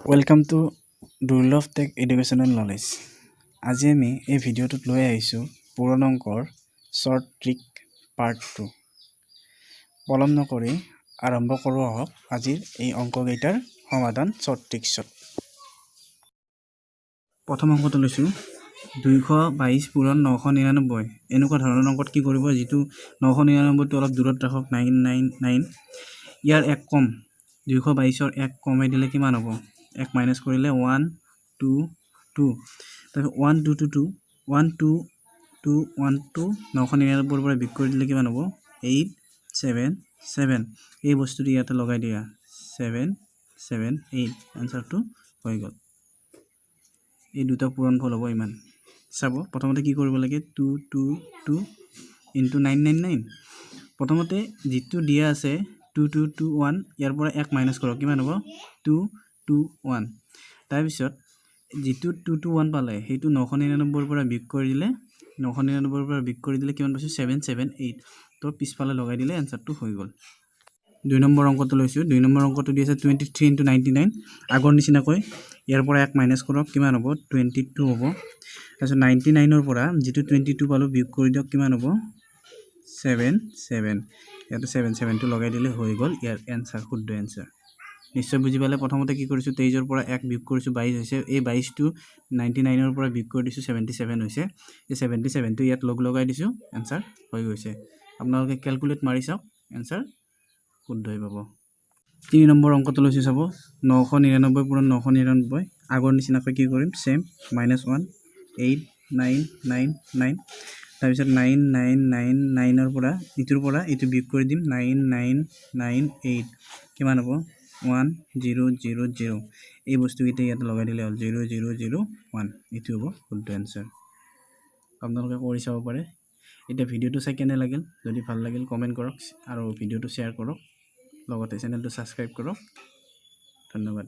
Welcome to Durlove Tech Educational Knowledge. আজি আমি এই ভিডিঅ'টোত লৈ আহিছোঁ পূৰণ অংকৰ শ্বৰ্ট ট্ৰিক পাৰ্ট 2। পলম নকৰি আৰম্ভ কৰোঁ আহক আজিৰ এই অংককেইটাৰ সমাধান শ্বৰ্ট ট্ৰিক্সত। প্ৰথম অংকটো লৈছোঁ 222 পূৰণ 999। এনেকুৱা ধৰণৰ অংকত কি কৰিব, যিটো 999টো অলপ দূৰত ৰাখক 999, ইয়াৰ এক কম 222ৰ এক কমাই দিলে কিমান হ'ব? এক মাইনাছ কৰিলে 1 2 2, তাৰপিছত 1 2 2 2 1 2 2 1 2 999ৰ পৰা বিয়োগ কৰি দিলে কিমান হ'ব? 8 7 7। এই বস্তুটো ইয়াতে লগাই দিয়া 7 7 8, আনসাৰটো হৈ গ'ল। এই দুটা পূৰণফল হ'ব ইমান। চাব, প্ৰথমতে কি কৰিব লাগে, 2 2 2 ইনটু 999। প্ৰথমতে যিটো দিয়া আছে 2 2 2 1, ইয়াৰ পৰা এক মাইনাছ কৰক, কিমান হ'ব? 2 2 1। তাৰপিছত যিটো 2 2 1 পালে সেইটো 999ৰ পৰা বিয়োগ কৰি দিলে, 999ৰ পৰা বিয়োগ কৰি দিলে কিমান পাইছোঁ? 7 7 8। তো পিছফালে লগাই দিলে এনসাৰটো হৈ গ'ল। 2 নম্বৰ অংকটো লৈছোঁ। 2 নম্বৰ অংকটো দি আছে 23 ইনটু 99। আগৰ নিচিনাকৈ ইয়াৰ পৰা এক মাইনাছ কৰক, কিমান হ'ব? 22 হ'ব। তাৰপিছত 99ৰ পৰা যিটো 22 পালোঁ বিয়োগ কৰি দিয়ক, কিমান হ'ব? 7 7। ইয়াতে 7 7টো লগাই দিলে হৈ গ'ল ইয়াৰ এনসাৰ, শুদ্ধ এনসাৰ। নিশ্চয় বুজি পালে। প্ৰথমতে কি কৰিছোঁ, 23ৰ পৰা এক বিয়োগ কৰিছোঁ 22 হৈছে। এই 22টো 99ৰ পৰা বিয়োগ কৰি দিছোঁ 77 হৈছে। এই 77টো ইয়াত লগাই দিছোঁ, এনসাৰ হৈ গৈছে। আপোনালোকে কেলকুলেট মাৰি চাওক, এনসাৰ শুদ্ধই পাব। 3 নম্বৰ অংকটো লৈছোঁ, চাব 999 পূৰণ 999। আগৰ নিচিনাকৈ কি কৰিম, চেম -1 8 9 9 9। তাৰপিছত 9 9 9 9ৰ পৰা ইটোৰ পৰা এইটো বিয়োগ কৰি দিম 9 9 9 8, কিমান হ'ব? 1 0 0 0। এই বস্তুকেইটা ইয়াতে লগাই দিলে হ'ল 0 0 0 1। এইটো হ'ব শুদ্ধ এনসাৰ। আপোনালোকে কৰি চাব পাৰে। এতিয়া ভিডিঅ'টো চাই কেনে লাগিল? যদি ভাল লাগিল কমেণ্ট কৰক আৰু ভিডিঅ'টো শ্বেয়াৰ কৰক, লগতে চেনেলটো ছাবস্ক্ৰাইব কৰক। ধন্যবাদ।